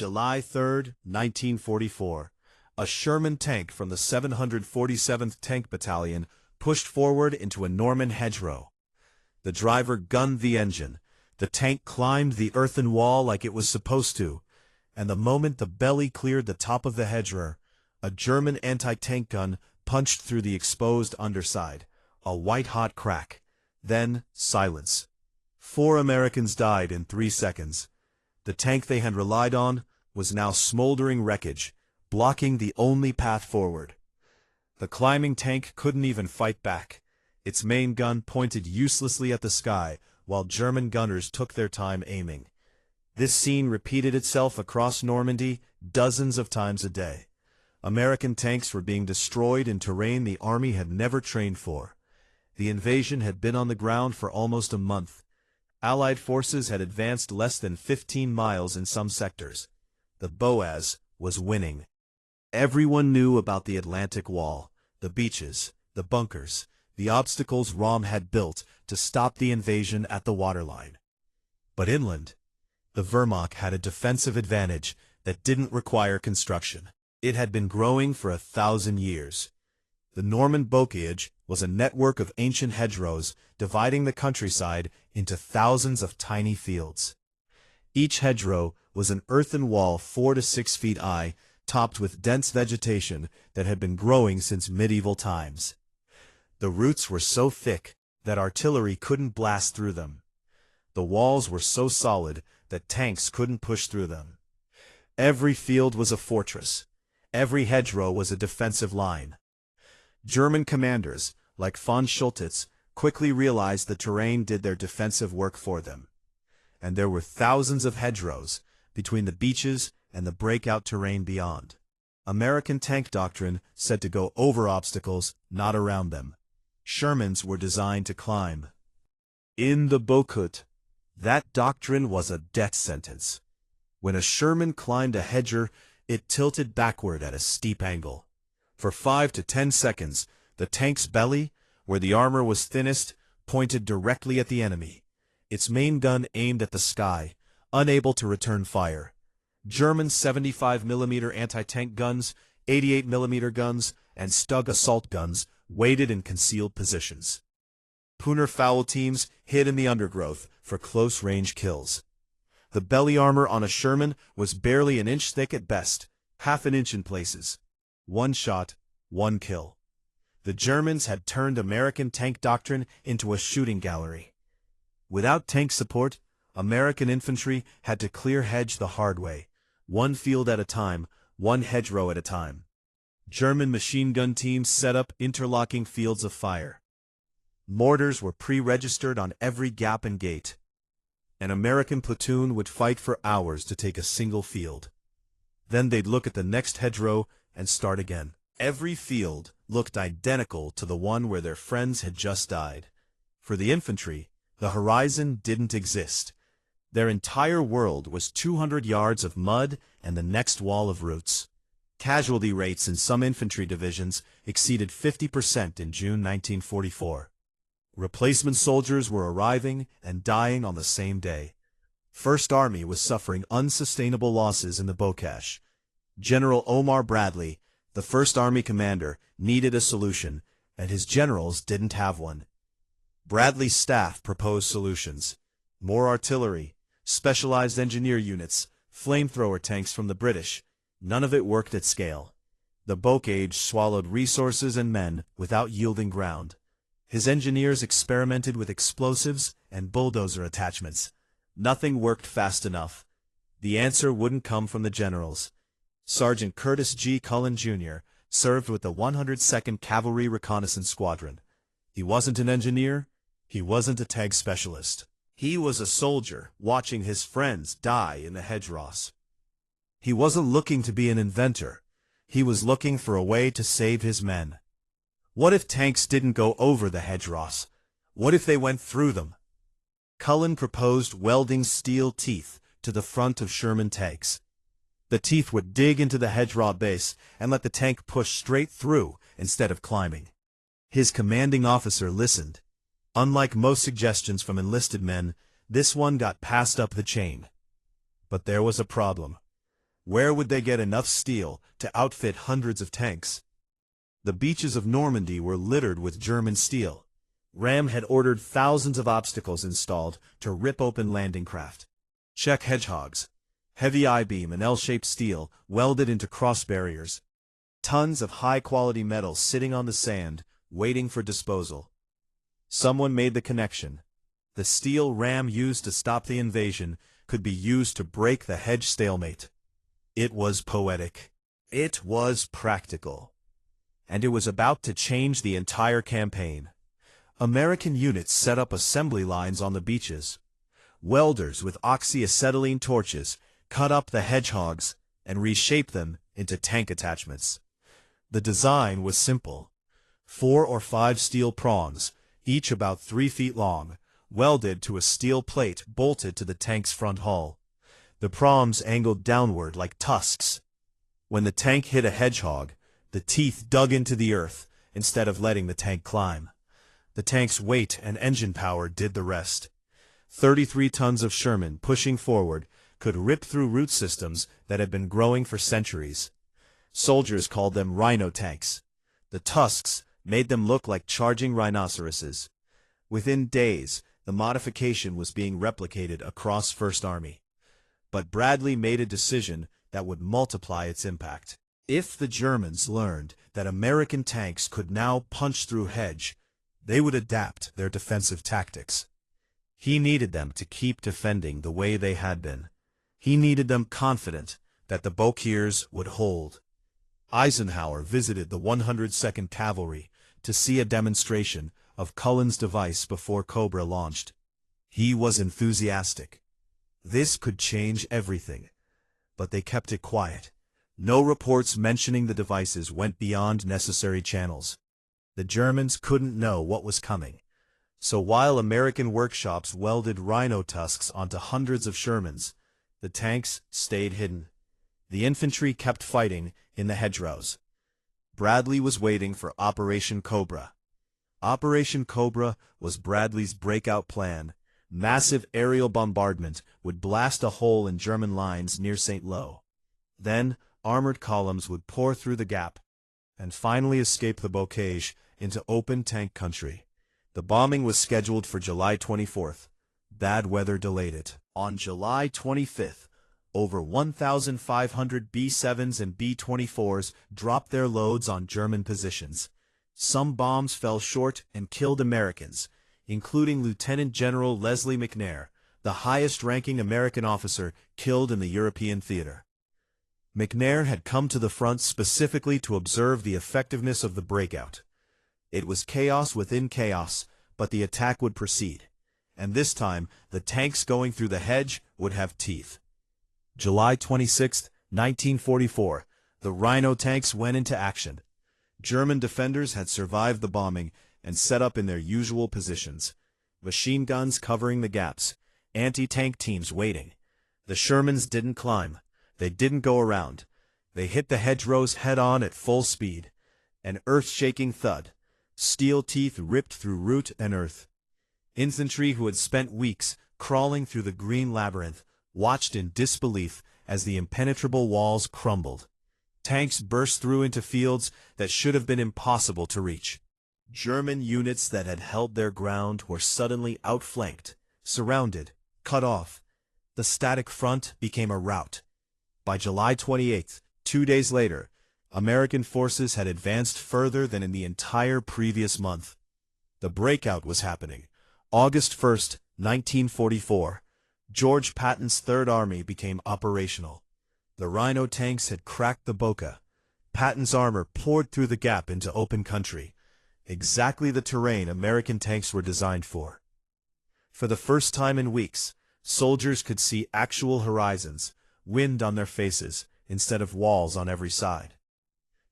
July 3, 1944, a Sherman tank from the 747th Tank Battalion pushed forward into a Norman hedgerow. The driver gunned the engine. The tank climbed the earthen wall like it was supposed to, and the moment the belly cleared the top of the hedgerow, a German anti-tank gun punched through the exposed underside. A white-hot crack. Then, silence. 4 Americans died in 3 seconds. The tank they had relied on was now smoldering wreckage, blocking the only path forward. The climbing tank couldn't even fight back. Its main gun pointed uselessly at the sky, while German gunners took their time aiming. This scene repeated itself across Normandy dozens of times a day. American tanks were being destroyed in terrain the army had never trained for. The invasion had been on the ground for almost a month. Allied forces had advanced less than 15 miles in some sectors. The Boaz was winning. Everyone knew about the Atlantic Wall, the beaches, the bunkers, the obstacles Rommel had built to stop the invasion at the waterline. But inland, the Wehrmacht had a defensive advantage that didn't require construction. It had been growing for 1,000 years. The Norman bocage was a network of ancient hedgerows dividing the countryside into thousands of tiny fields. Each hedgerow was an earthen wall 4 to 6 feet high, topped with dense vegetation that had been growing since medieval times. The roots were so thick that artillery couldn't blast through them. The walls were so solid that tanks couldn't push through them. Every field was a fortress. Every hedgerow was a defensive line. German commanders, like von Schultz, quickly realized the terrain did their defensive work for them. And there were thousands of hedgerows between the beaches and the breakout terrain beyond. American tank doctrine said to go over obstacles, not around them. Shermans were designed to climb. In the Bokut, that doctrine was a death sentence. When a Sherman climbed a hedger, it tilted backward at a steep angle. For 5 to 10 seconds, the tank's belly, where the armor was thinnest, pointed directly at the enemy. Its main gun aimed at the sky, unable to return fire. German 75mm anti-tank guns, 88mm guns, and Stug assault guns waited in concealed positions. Pooner foul teams hid in the undergrowth for close-range kills. The belly armor on a Sherman was barely an inch thick at best, half an inch in places. 1 shot, 1 kill. The Germans had turned American tank doctrine into a shooting gallery. Without tank support, American infantry had to clear hedge the hard way, 1 field at a time, 1 hedgerow at a time. German machine gun teams set up interlocking fields of fire. Mortars were pre-registered on every gap and gate. An American platoon would fight for hours to take a single field. Then they'd look at the next hedgerow and start again. Every field looked identical to the one where their friends had just died. For the infantry, the horizon didn't exist. Their entire world was 200 yards of mud and the next wall of roots. Casualty rates in some infantry divisions exceeded 50% in June 1944. Replacement soldiers were arriving and dying on the same day. First Army was suffering unsustainable losses in the Bocage. General Omar Bradley, the First Army commander, needed a solution, and his generals didn't have one. Bradley's staff proposed solutions: more artillery, specialized engineer units, flamethrower tanks from the British. None of it worked at scale. The Bocage swallowed resources and men without yielding ground. His engineers experimented with explosives and bulldozer attachments. Nothing worked fast enough. The answer wouldn't come from the generals. Sergeant Curtis Culin Jr. served with the 102nd Cavalry Reconnaissance Squadron. He wasn't an engineer. He wasn't a TAG specialist. He was a soldier watching his friends die in the hedgerows. He wasn't looking to be an inventor. He was looking for a way to save his men. What if tanks didn't go over the hedgerows? What if they went through them? Cullen proposed welding steel teeth to the front of Sherman tanks. The teeth would dig into the hedgerow base and let the tank push straight through instead of climbing. His commanding officer listened. Unlike most suggestions from enlisted men, this one got passed up the chain. But there was a problem. Where would they get enough steel to outfit hundreds of tanks? The beaches of Normandy were littered with German steel. Ram had ordered thousands of obstacles installed to rip open landing craft. Czech hedgehogs, heavy I-beam and L-shaped steel welded into cross barriers. Tons of high-quality metal sitting on the sand, waiting for disposal. Someone made the connection. The steel Ram used to stop the invasion could be used to break the hedge stalemate. It was poetic. It was practical. And it was about to change the entire campaign. American units set up assembly lines on the beaches. Welders with oxyacetylene torches cut up the hedgehogs and reshaped them into tank attachments. The design was simple. 4 or 5 steel prongs, each about 3 feet long, welded to a steel plate bolted to the tank's front hull. The prongs angled downward like tusks. When the tank hit a hedgehog, the teeth dug into the earth instead of letting the tank climb. The tank's weight and engine power did the rest. 33 tons of Sherman pushing forward could rip through root systems that had been growing for centuries. Soldiers called them Rhino tanks. The tusks made them look like charging rhinoceroses. Within days, the modification was being replicated across First Army. But Bradley made a decision that would multiply its impact. If the Germans learned that American tanks could now punch through hedge, they would adapt their defensive tactics. He needed them to keep defending the way they had been. He needed them confident that the Bokiers would hold. Eisenhower visited the 102nd Cavalry to see a demonstration of Culin's device before Cobra launched. He was enthusiastic. This could change everything. But they kept it quiet. No reports mentioning the devices went beyond necessary channels. The Germans couldn't know what was coming. So while American workshops welded rhino tusks onto hundreds of Shermans, the tanks stayed hidden. The infantry kept fighting in the hedgerows. Bradley was waiting for Operation Cobra. Operation Cobra was Bradley's breakout plan. Massive aerial bombardment would blast a hole in German lines near St. Lo. Then, armored columns would pour through the gap, and finally escape the bocage into open tank country. The bombing was scheduled for July 24th. Bad weather delayed it. On July 25th, over 1,500 B-7s and B-24s dropped their loads on German positions. Some bombs fell short and killed Americans, including Lieutenant General Leslie McNair, the highest-ranking American officer killed in the European theater. McNair had come to the front specifically to observe the effectiveness of the breakout. It was chaos within chaos, but the attack would proceed. And this time, the tanks going through the hedge would have teeth. July 26, 1944, the Rhino tanks went into action. German defenders had survived the bombing and set up in their usual positions. Machine guns covering the gaps, anti-tank teams waiting. The Shermans didn't climb. They didn't go around. They hit the hedgerows head-on at full speed. An earth-shaking thud. Steel teeth ripped through root and earth. Infantry who had spent weeks crawling through the green labyrinth watched in disbelief as the impenetrable walls crumbled. Tanks burst through into fields that should have been impossible to reach. German units that had held their ground were suddenly outflanked, surrounded, cut off. The static front became a rout. By July 28th, 2 days later, American forces had advanced further than in the entire previous month. The breakout was happening. August 1st, 1944, George Patton's Third Army became operational. The Rhino tanks had cracked the Boca. Patton's armor poured through the gap into open country, exactly the terrain American tanks were designed for. For the first time in weeks, soldiers could see actual horizons, wind on their faces, instead of walls on every side.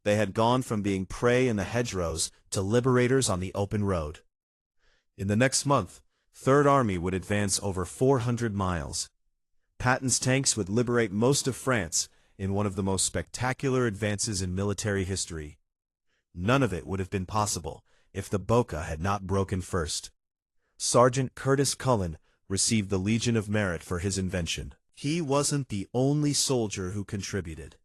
They had gone from being prey in the hedgerows to liberators on the open road. In the next month, Third Army would advance over 400 miles. Patton's tanks would liberate most of France in one of the most spectacular advances in military history. None of it would have been possible if the Boca had not broken first. Sergeant Curtis Culin received the Legion of Merit for his invention. He wasn't the only soldier who contributed.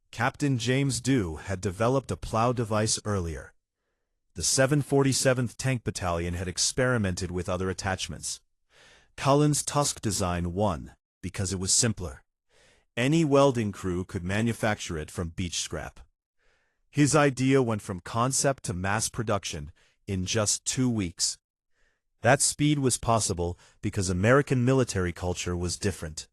Captain James Dew had developed a plow device earlier. The 747th Tank Battalion had experimented with other attachments. Cullin's tusk design won because it was simpler. Any welding crew could manufacture it from beach scrap. His idea went from concept to mass production in just 2 weeks. That speed was possible because American military culture was different.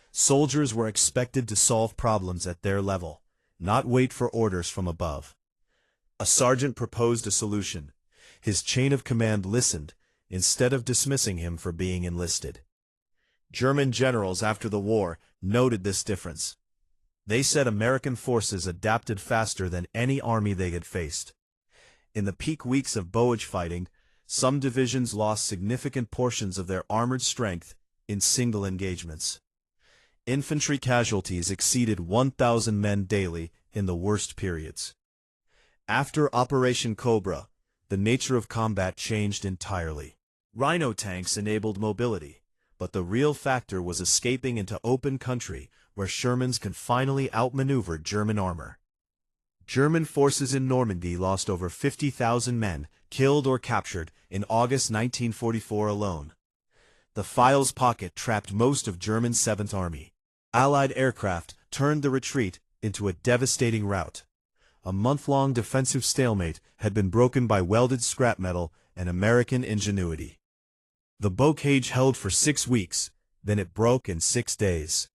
Soldiers were expected to solve problems at their level, not wait for orders from above. A sergeant proposed a solution. His chain of command listened, instead of dismissing him for being enlisted. German generals after the war noted this difference. They said American forces adapted faster than any army they had faced. In the peak weeks of Boage fighting, some divisions lost significant portions of their armored strength in single engagements. Infantry casualties exceeded 1,000 men daily in the worst periods. After Operation Cobra, the nature of combat changed entirely. Rhino tanks enabled mobility, but the real factor was escaping into open country where Shermans could finally outmaneuver German armor. German forces in Normandy lost over 50,000 men, killed or captured, in August 1944 alone. The Files Pocket trapped most of German 7th Army. Allied aircraft turned the retreat into a devastating rout. A month-long defensive stalemate had been broken by welded scrap metal and American ingenuity. The blockade held for 6 weeks, then it broke in 6 days.